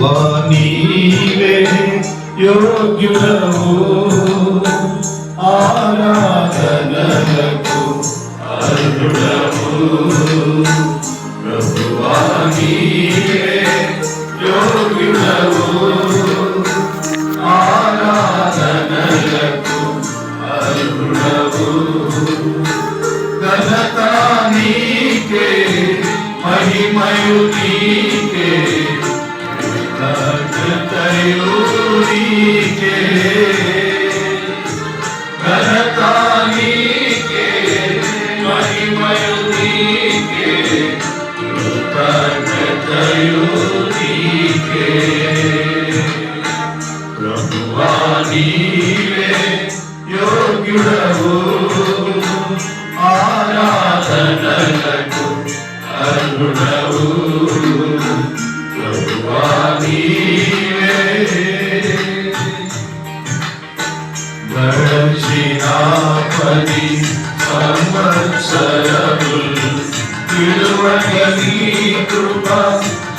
ప్రభువా నీవే యోగ్యుడవు ఆరాధనలకు అర్హుడవు ప్రభువా నీవే యోగ్యుడవు ఆరాధనలకు అర్హుడవు ఘనత నీకే మహిమయు నీకే కృతజ్ఞతయు నీకే ఘనత నీకే మహిమయు నీకే కృతజ్ఞతయు నీకే ప్రభువా నీవే యోగ్యుడవు ఆరాధనలకు అర్హుడవు ప్రభువా నీవే గడచిన 10 సంవత్సరములు విడువని కృప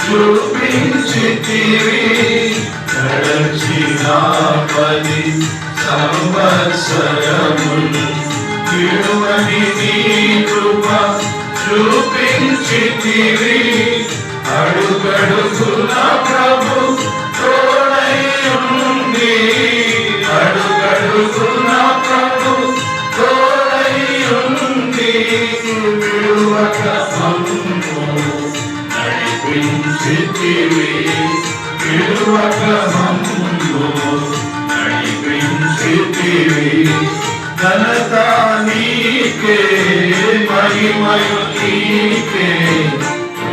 చూపించితివి గడచిన 10 సంవత్సరములు విడువని కృప చూపించితివి అడుగడుగున ప్రభు తోడై ఉంది అడుగడుగున ప్రభు తోడై ఉంది విడువక మమ్ము నడిపించితివి విడువక మమ్ము నడిపించితివి ఘనత నీకే మహిమయు నీకే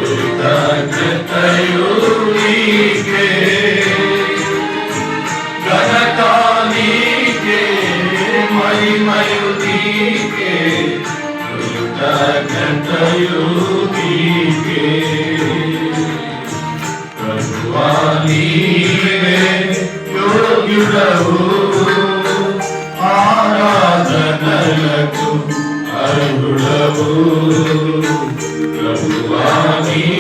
కృతజ్ఞతయు నీకే ఘనత నీకే మహిమయు నీకే కృతజ్ఞతయు నీకే ప్రభువా నీవే యోగ్యుడవు ఆరాధనలకు అర్హుడవు ప్రభువా నీవే